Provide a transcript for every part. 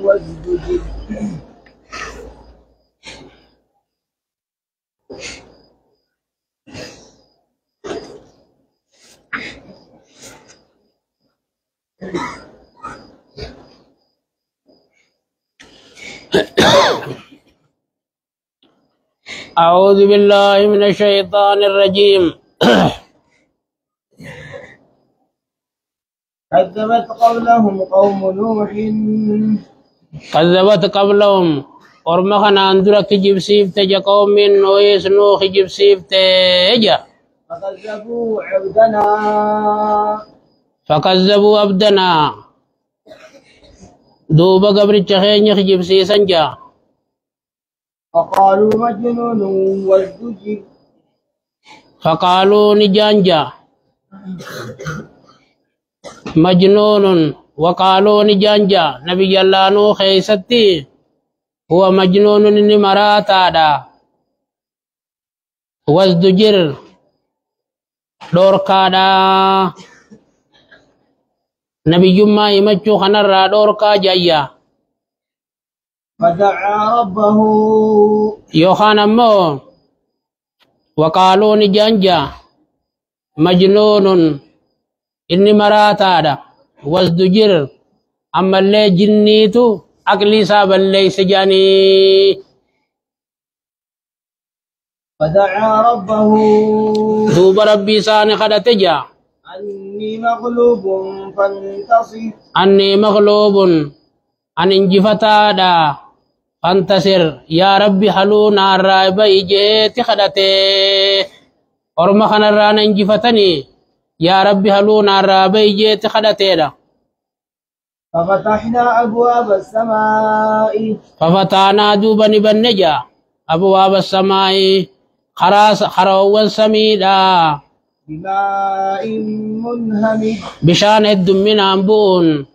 وازدجر. أعوذ بالله من الشيطان الرجيم. كذبت قبلهم قوم نوح. كذبت قبلهم ورمخنا أندرك جبسيف تجا قوم نويس نوخ جبسيف تجا فكذبوا عبدنا فكذبوا أبدنا دوبا قبر الشخين جبسي سنجا فقالوا مجنون وازدجر. فقالوا نجانجا مجنون وقالوا نجانجا نبي الله نوح خيستي هو مجنون نمراتا دا وازدجر دوركا دا نبي جمع يمجو خنر دوركا جايا فدعا ربه يوخان مو وقالوا نجانجا مجنون إني مراتا دا وازدجر أما اللي جنيتو أقلي ساب اللي سجاني. فدعا ربه دوب ربي ساني خدتجا أني مغلوب فانتصر. أني مغلوب أن انجفتا دا فانتصر يا ربي حلونا الرائبة إجيت خدته ورما خنرانا انجفتني يا ربي حلونا الرائبة إجيت خدته دا. ففتحنا أبواب السماء ففتحنا دوبا نبنجا أبواب السماء خروان سميدا بماء منهمر. بشان الدمين أنبون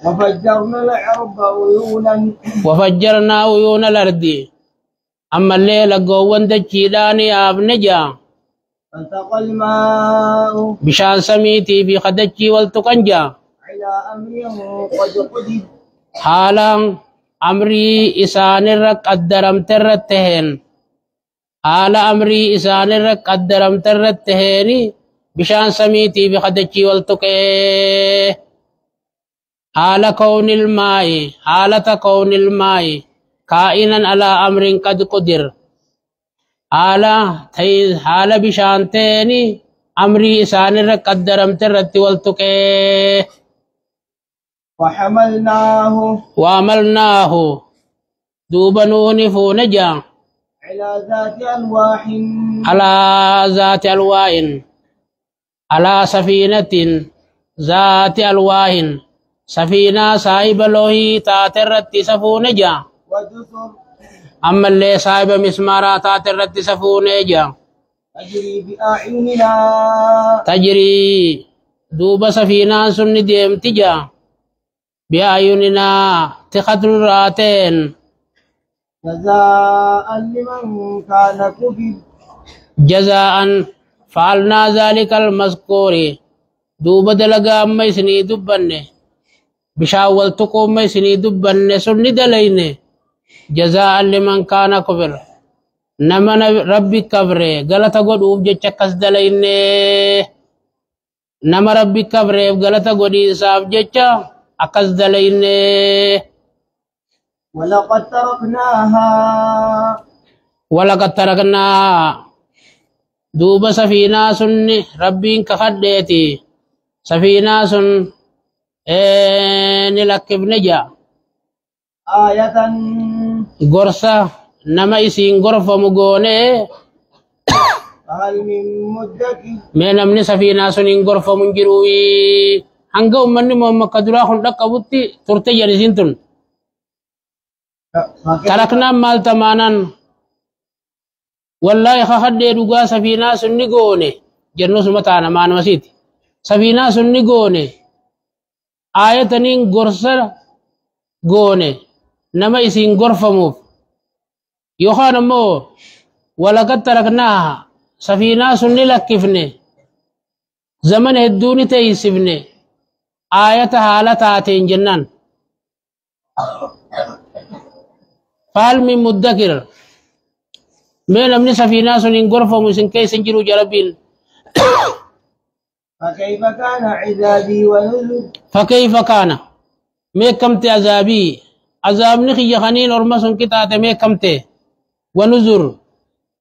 وفجرنا الأرض عيونا. وفجرنا عيون الأرض أما الليل قوان دجيداني أبنجا فالتقى الماء بشان سميتي في خدجي والتقنجا على أمر قد قدر. حالا أمري إسان الرق الدرم ترتهن حالا أمري إسان الرق الدرم ترتهن بشان سميتي في خدجي والتقنجا حال كون الماء حالة كون الماء كائنا على أمر قد قدر حال بشانتين أمري إسان قدرم ترت والتقي وعملناه دوبنون فونجا على ذات ألواح على ذات ألواح على سفينة ذات ألواح سفينة صاحب لوهي تاترت سفونجا ودثر. أما اللي صاحب مسمارا تاترت سفونجا تجري بأعيننا تجري دوب سفينة سن ديمتجا بأعيننا تخطر راتين جزاء لمن كان كفر. جزاء فعلنا ذلك المذكور دوب دلقا أما يسني دبنه بشاول تقوم يسني دبنه سن دلين جزاء لمن كان كفر نما ربي كفره غلطة قد اوبجة چكس دلين نما ربي كفره غلطة قد إنصاف جچا أكس دلين. ولقد تركناها دوب سفينة سن ربين كخديتي سفينة سن نلقب نجا آية غرسة نما إسين غرفة مغوني فهل من مدكر. من أمن سفينة سن غرفة منجروي هنگا أمني محمد قدرا خندق قبوتي ترتي جانسين تن تركنا مال تمانا والله خخدي دوغا سفينة سن غوني جنو سمتانا مان مسيت سفينة سن غوني آية تنين غرسة غوني نما إسين غرفة موف يوخان مو ولقد تركناها سفينة سن لكفني زمن هدوني تيسفني آية حالة تاتين جنان فهل من مدكر من أمن سفينة سنين غرفة مسن كيس جرو جربين فكيف كان عذابي ونذر فكيف كان ميكمت عذابي عذاب نخي خنين ورمسن كتات ميكمت ونذر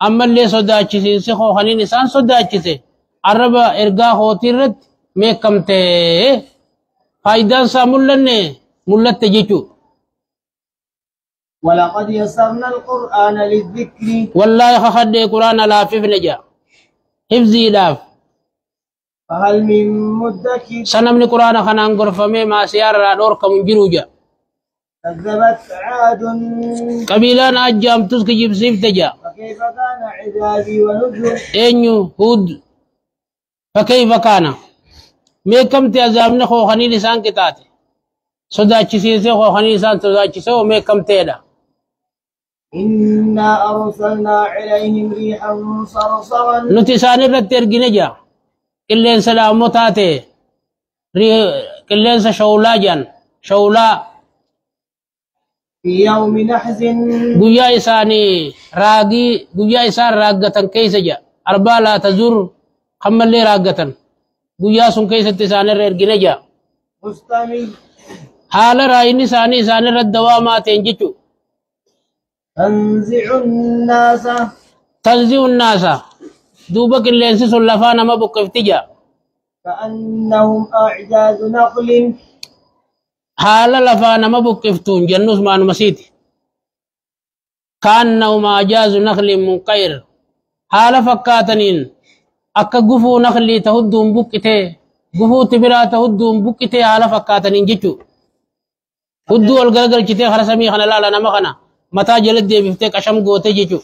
أما اللي صداتشي سخو خنين إنسان صداتشي عربا إرقا خوتيرت ميكمت فايدان سامولن ملت جيتو ولقد يسرنا القرآن للذكر والله خد قرآن لا في نجا حفظي لاف فهل من مدكر سنمني قرآن خنان غرفمي ما سيار دور كم جروجا كذبت عاد قبيلان أجام تسك جيب سيف تجا فكيف كان عذابي ونذر أنيو هود فكيف كان ميكم تأزامنا خو خني لسان كتاتي صداتشي سيسي خو خني لسان صداتشي سو ميكم تيدا إنا أرسلنا عليهم ريحا صرصرا نتساني رتير جنجا كلين سلام متاتي كلين شولا جان شولا في يوم نحس guyyaa isaanii raagii guyyaa isaan raaggatan keessa jira arbaa laa tazur kammallee raaggatan guyyaa sun keessatti isaanirra ergine jira مستمر haala raayinni isaanii isaanirra dawaa maateen jechu تنزع الناس tanzi'u naasa duuba qilleensi sun lafaa nama buqqifti jira كأنهم أعجاز نخل haala lafaa nama buqqiftuun jennus maanuma siiti كأنهم أعجاز نخل منقير حال فكاتنين أكا قفو نخلي تهدون بكته قفو تبرا تهدون بكته حال فكاتنين جيشو هدو الغرغر جته خرسمي خنا لا نمخنا متى جلد دي بفتك أشم قوته جيشو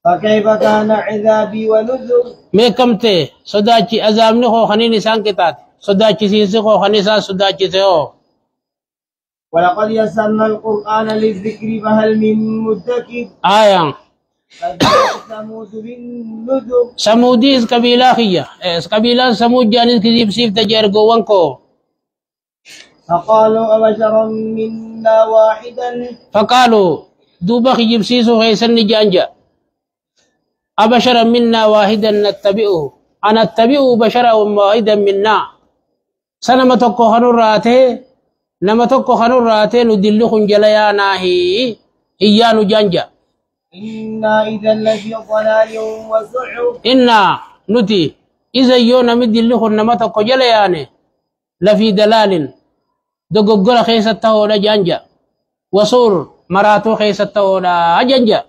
فكيف كان عذابي ونذر ميكمته صداچي أزامني خو خني نسان كتات صداچي سيسي خو خني سان صداچي سيو ولقد يسرنا القرآن للذكر فهل من مدكر آيان كذبت ثمود بالنذر سموديز قبيلة خيّة قبيلة سمود جانس كذيب سيف تجير قوانكو فقالوا أبشرا منا واحدا فقالوا دوبا خيّب سيسو خيسن جانجا أبشرا منا واحدا نتبعه أنا أتبعه بشرا واحدا منا سنما تقو خنور راته نما تقو خنور راته ندلخن جلياناهي إيانو جانجا إنا إذا لفي ضلال وسعر إنا نتي إذا يونا مدلخن نما تقو جليانه لفي دلال دقوقل خيسته ولا جانجا وصور مراتو خيسته ولا جانجا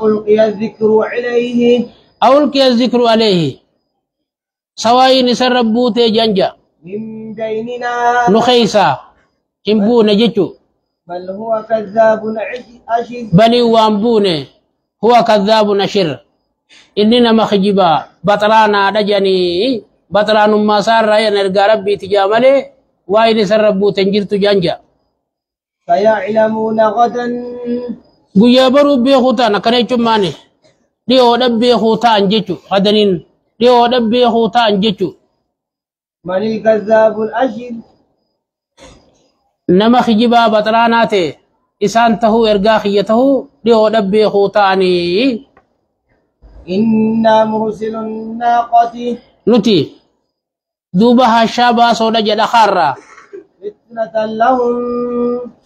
ألقي الذكر عليه أولكي الذكر عليه سواي نسر ربوتي جانجا من بيننا نخيسا كمبو نجتو بل هو كذاب أشر بني وامبوني هو كذاب نشر إننا مخجبا بطلانا دجاني بطلان ما صار رأي نرقى ربي تجامله واي نسر ربوتي نجرتو جانجا فيعلمون غدا guyyaa baruu beekuutaan akkana jechuun maani dhiyoodhaan beekuutaan jechuun hadaniin dhiyoodhaan beekuutaan jechuun من الكذاب الأشر nama kijibaa baxaraanaa ta'e isaan tahuu ergaa kiyya tahuu dhiyoodhaan beekuutaanii إنا مرسل الناقة nuti duuba hashaa baasoodha jedha kaarraa فتنة لهم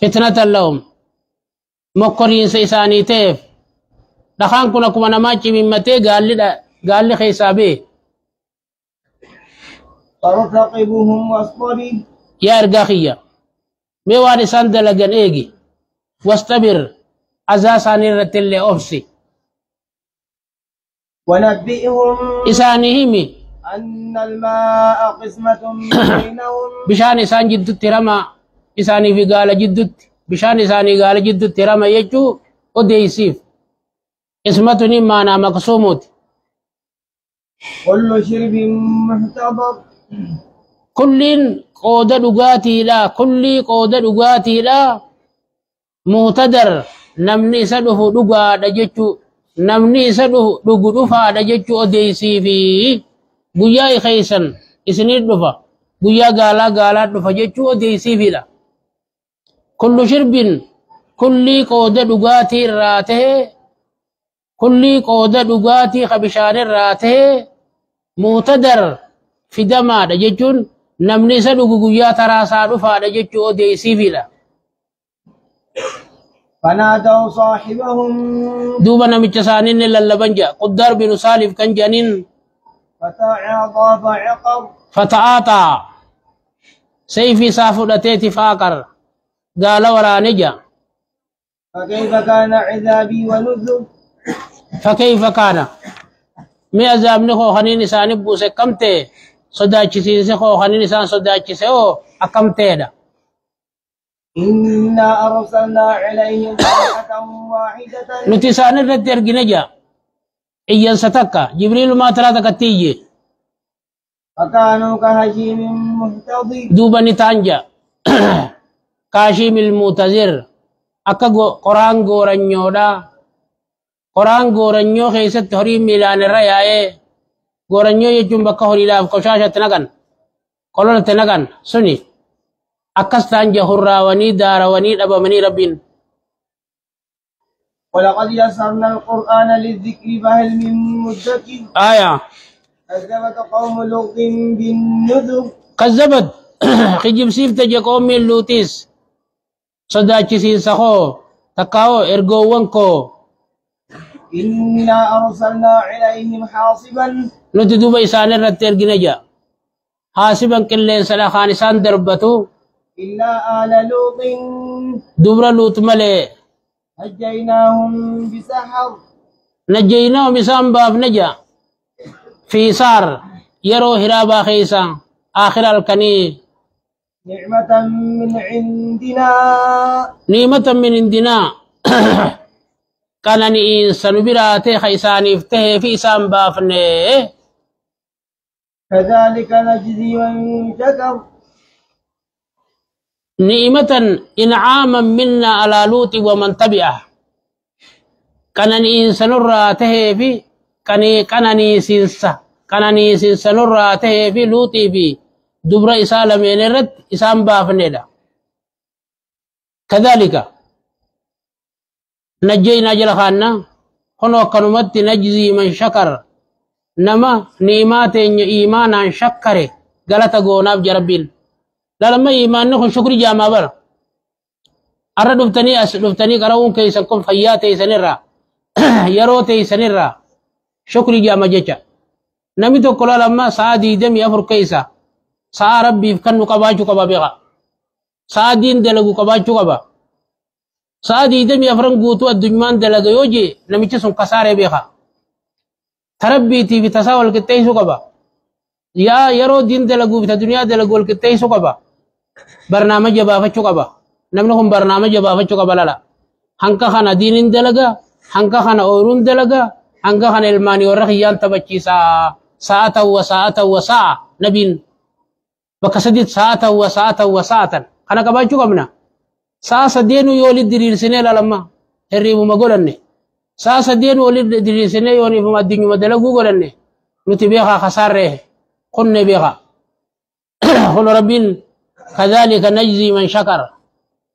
fitnatan lahum mokkoriinsa isaanii ta'eef dhakaan kun akkuma namaa cimimmatee gaalli keessaa bee فارتقبهم واصطبر yaa ergaa kiyya mee waan isaan dalagan eegi wastabir azaa isaanii irratti illee obsi ونبئهم isaanii himi أن الماء قسمة بينهم bishaan isaan jiddutti rama isaanii fi gaala jiddutti bishaan isaanii gaala jiddutti rama jechuu odeeysiif qismatun maanaa maqsuumuuti كل شرب محتضر kulliin qooda dhugaatiidha kullii qooda dhugaatiidha muhtadar namni isa dhufu dhugaadha jechuu namni isa dhugu dhufaadha jechuu odeeysiifi guyyaa keeysan isinii dhufa guyyaa gaalaa dhufa jechuu odeessiifidha. Kullu shirbin kulli qooda dhugaatii irraa ta'e kulli qooda dhugaatii ka bishaan irraa ta'e muutadar fidamaadha jechuun namni isa dhugu guyyaa taraasaa dhufaadha jechuu odeessiifidha. فنادوا صاحبهم دوبا نمتش سانين للبنجا قدار بن سالف كان جنين فتعاطى فعقر فتعاطى سيفي سافلتي فاقر قال ورا نجا فكيف كان عذابي ونذر فكيف كان مي عذاب نخو خنين نسان بوسه كمته صداچي سي خو خنين نسان صداچي سي او اكمته دا إنا أرسلنا عليهم صيحة واحدة نتسان الرتر جنجا إيان ستكا جبريل ما ترى تكتيجي فكانوا كهشيم مهتضي دوبا نتانجا كاشيم المتزر أكا قرآن غورنيو دا قرآن غورنيو خيست هريم ميلان الرأي غورنيو يجون بكا هري لاف كشاشة تنغن قلول تنغن سني أكستان جهراواني دارواني أبامني ربين ولقد يسرنا القرآن للذكر فهل من مدكر آية كذبت قوم لوط بالنذر كذبت خجب سيف تجي قوم من لوتيس صداچي سين سخو تكاو إرغوانكو إنا أرسلنا عليهم حاصبا نتدوب إسان الرتير جنجا حاسبا كلين سلا خانسان دربتو إلا آل لوط دبر لوط ملي نجيناهم بسحر نجيناهم بسام باب نجا في سار يرو هرابا خيسا آخر الكني نعمة من عندنا نعمة من عندنا كان إنسان براته خيسان يفته في سام بافنه كذلك نجزي من شكر نعمة إنعاما منا على لوط ومن تبعه كان إنسان راته في كان إنسان راته في لوط في دبر إسالة من الرد إسام بافنه كذلك نجينا جلخانا خنو كنمت نجزي من شكر نما نعمات إيمانا شكر غلط غوناب جربين لما إيمان نخون شكر جامع بر أرى دفتني كراون كيسنكم خياتي سنرى يروتي سنرى شكر جامع جيشا نمي تو كلا لما سادي دم يفر كيسا سا ربي فكنو كباجو كبابيغا سادين دلغو كباجو كبا سادي دم يفرن قوتو الدجمان دلغو يوجي نمي چسون كساري بيغا تربي تي في تساول كتيسو كبا يا يرو دين دلغو في الدنيا دلغو الكتيسو كبا برنامج بافچو كبا نمنهم برنامج بافچو كبا لالا هنكا خانا دين دلغا هنكا خانا اورون دلغا هنكا خانا الماني ورخيان تبچي ساعة وساعة نبين بكسدت ساعة وساعة خانا كباچو كبنا ساعة سدينو يولد دليل سنة لما هريبو مقولني ساعة سدينو يولد دليل سنة يوني فما الدنيا مدلغو قولني نتبيخا خسار ريه قلنا بيخا قل ربين كذلك نجزي من شكر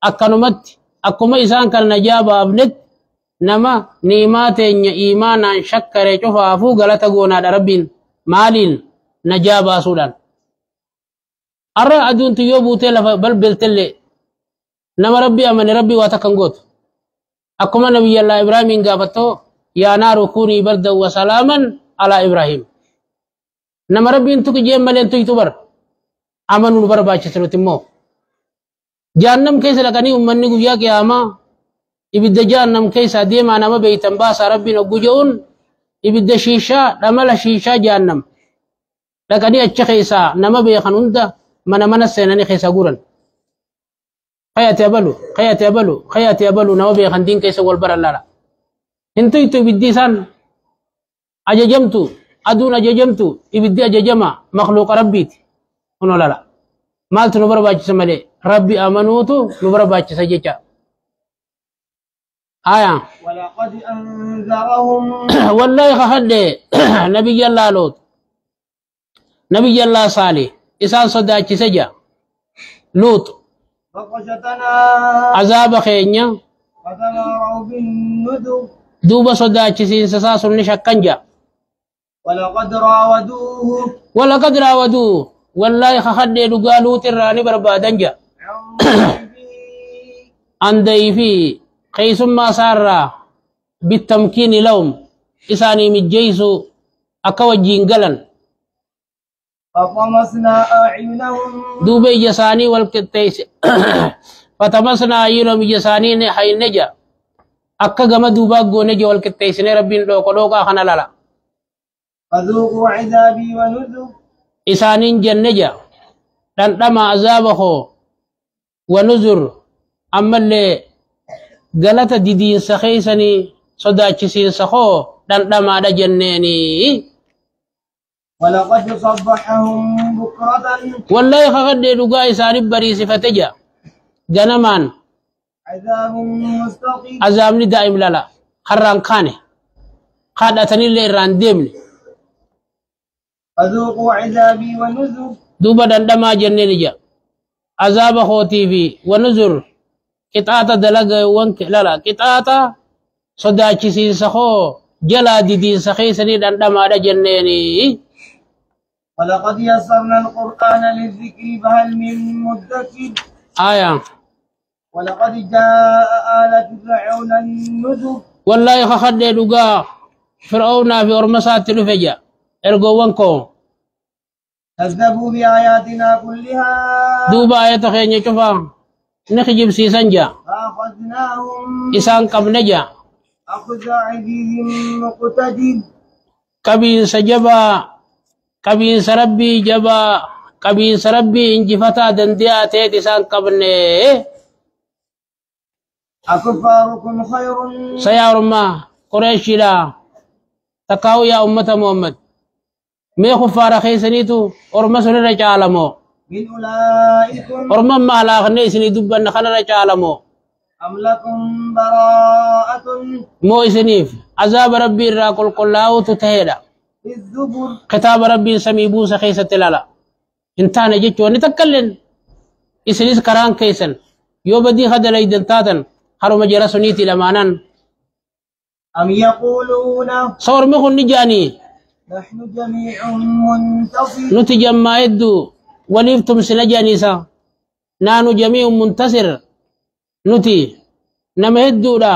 أكنمت أكما إسان كان نجاب أبنت نما نيمات إيمانا شكر شفا فوق لتقونا ربين مالين نجاب سودان أرى أدون تيوبو تلف بل بلتلي نما ربي أمن ربي واتكنغوت أكما نبي الله إبراهيم قافتو يا نار كوني بردا وسلاما على إبراهيم نما ربي انتو كجيم ملين تيتبر آمنوا برباچ سرتمو جهنم كيس لكني أمني قويا قياما إبدا جهنم كيس ديما نما بيتن باس ربي نقوجون إبدا شيشا نما شيشا جهنم لكني أتشخيسا نما بيخن اندا من السيناني خيسا قورن خيات يبلو نما بيخن دين كيس والبر اللالا انتو يتو بديسان أججمتو أدون أججمتو إبدا أججما مخلوق ربيت هنا لا مالت نبرة باج سمالي ربي آمنوتو نبرة باج سجيتا آية ولقد أنذرهم والله خهد نبي الله لوط نبي الله صالح إسان صداتي سجا لوط بطشتنا عذاب خينيا فتماروا بالنذر دوبا صداتي سين سساس نشكنجا ولقد راودوه ولقد راودوه والله خخد قالوا تراني بربادنجا عن ضيفه عن ضيفي قيس ما سار بالتمكين لهم إساني مجيسو أكوجين قلن فطمسنا أعينهم دوبي جساني والكتيس فتمسنا أعينهم جساني حي نجا أكا غما دوبا غونجا والكتيس ربين لوكا خنا لالا فذوقوا عذابي ونذر إسانين جنجا لما عذابه ونذر أما اللي غلطة ديدين سخيسني صداتشسين سخو لما دا جنيني ولقد صبحهم بكرة والله خغد لغا إساني بريسي فتجا جنمان عذاب مستقيم عذابني دائم لالا خران خاني خادتني اللي رانديمني فذوقوا عذابي ونذر دوبا دندما جنيني جا عذاب خوتي في ونذر قطعة دلق وانك لالا قطعة صداتشسين سخو جلا ديدين سخيسني دندما دا جنيني ولقد يسرنا القرآن للذكر فهل من مدكر آية ولقد جاء آل فرعون النذر والله خخد لغا فرعون في أرمسات لفجا إرغوانكو كذبوا بآياتنا كلها دوبا آية خيني شوفا نخجب سيسنجا فأخذناهم إسان كم نجا أخذ عزيز مقتدر كبين سجبا كبين سربي جبا كبين سربي انجفتا دنديا تيت إسان كبني أكفاركم خير سيار ما قريش لا تقاو يا أمة محمد مي خفار خيسنيتو أرمسون رجالمو من أولئكم أرمم ما لا خنيسني دبن خنا رجالمو أم لكم براءة مو إسنيف عذاب ربي راكل قلاو تتهيدا في الزبر كتاب ربي سميبو سخيسة لالا انتانا جيتو نتكلن إسنيس كران كيسن يو بدي خد ليدن تاتن حرم جرسونيتي لمانان أم يقولون صور مخن نجاني نحن جميع منتصر نتجمع يدو وليفتم سنجانيسا نانو جميع منتصر نتي نما يدو لا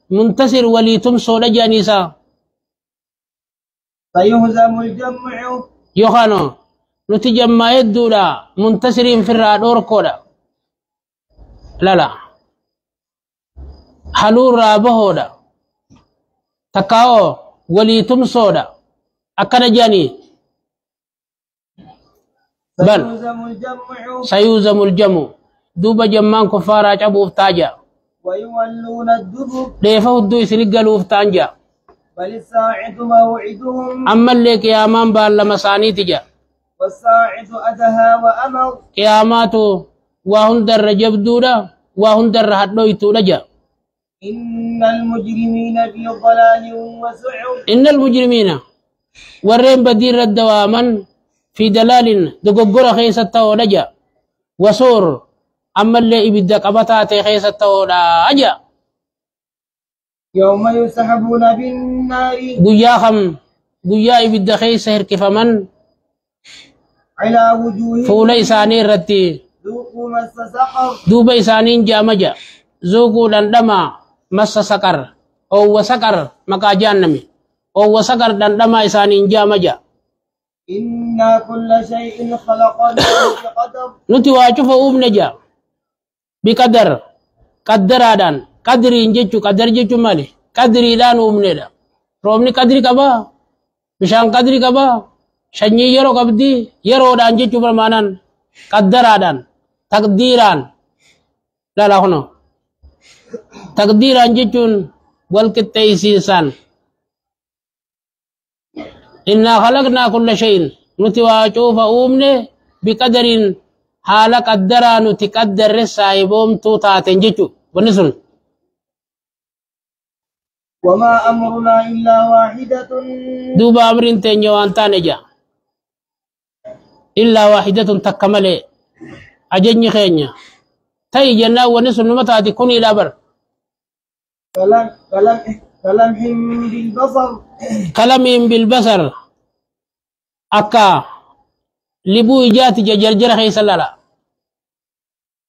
منتصر وليتم سودا جانيسا سيهزم الجمع يوخانو نتجمع يدو لا منتصرين في الرادور كودا لا لا حلور رابهودا تكاو وليتم سودا أكنا جاني بل سيهزم الجمع سيوزم الجمع دوبا جمان كفارا جابوف تاجا ويولون الدبر ديفه الدو سنقلوف تانجا بل الساعة موعدهم أما اللي قيامان بالمساني تجا والساعة أدهى وأمر قياماتو وهندر جبدودا وهندر حدويتو لجا إن المجرمين في ضلال وسعر إن المجرمين ورين بدير الدواما في دلال دقوقر خيسة لجا وسور أما اللي إبدا قبطاتي خيسة لجا يوم يسحبون بالنار قياهم قيا إبدا خيسة هركفمن على وجوههم فول إساني رتي ذوقوا مس سقر دوب إسانين جامجا زوقوا لندما مس سكر أو وسكر مكا جانمي أو وسكر لندما إسانين جامجا إنا كل شيء خلقناه بقدر نتي واجف نجا بقدر قدر آدان قدري انجيشو قدر جيشو مالي قدري دان نجا رومني قدري كبا بشان قدري كبا شني يرو قبدي يرو دان جيشو برمانان قدر آدان تقديران لا لا هنا تقديران جيشون والكتايسيسان إنا خلقنا كل شيء نتواجوف أمني بقدر حالك قدرا نتقدر رسايبوم توتاتن جيشو ونسل وما أمرنا إلا واحدة دوبا أمرين تنجوان تانجا إلا واحدة تكمل أجني خينيا تي جنا ونس النمطة تكون إلى بر كلمح بالبصر كلام بالبصر أكا لبو إجات جرجر خيس الله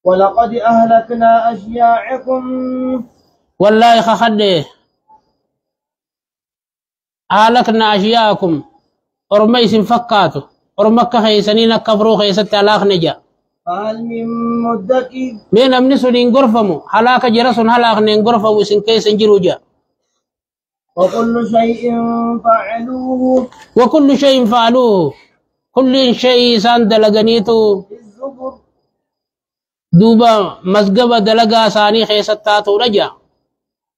ولقد أهلكنا أشياعكم والله خخده أهلكنا أشياءكم أرميس فكاتو أرمك خيسانين كفرو خيسات علاق نجا فهل من مدكر من أمن سنين غرفمو حلاك جرسون حلاق نين غرفمو سن كيسن جروجا وكل شيء فعلوه وكل شيء فعلوه كل شيء سان دلغنيتو في الزبر دوبا مزقب دلغا ساني خيستاتو رجا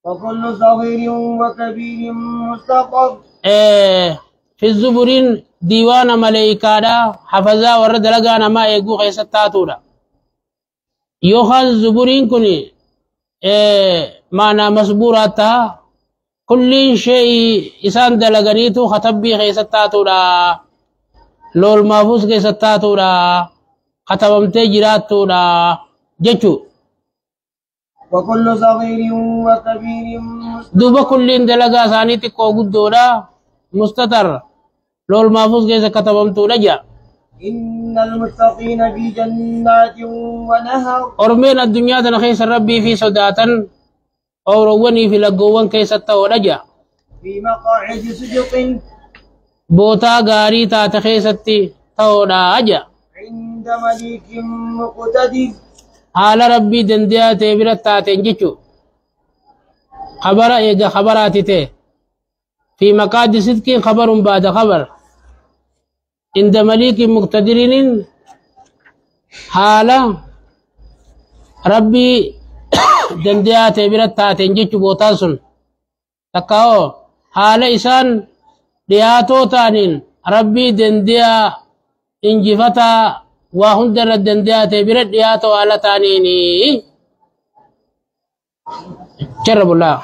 وكل صغير وكبير مستقر في الزبرين ديوان ملائكة حفظا ورد لغانا ما يقو خيستاتو دا يوخذ الزبرين كني معنى مسبوراتها كل شيء إسان دلغنيتو خطبي خيستاتو دا لول مافوس خيستاتو دا خطبمتي جراتو دا جچو وكل صغير وكبير دوبا كل دلغا ثاني تكو قدو دا مستتر لول مافوس كيسا كتبمتو لجا إن المتقين في جنات ونهر أرمين الدنيا تنخيس ربي في سوداتا أو رواني في لقوان كيسا تو لجا في مقاعد صدق بوتا غاري تاتخيستي تو دا أجا عند مليك مقتدر حال ربي دنديا تبرت تاتين جيشو خبر إيجا خبراتي تي في مقاعد صدق خبر بعد خبر عند مليك مقتدرين حالا ربي دنديا تبرت تاتين جيشو بوتاسون تكاو حالا إسان دياتو تانين ربي دنديا إنجفتا وهندر الدنديا تبرت دياتو على تانيني جرب الله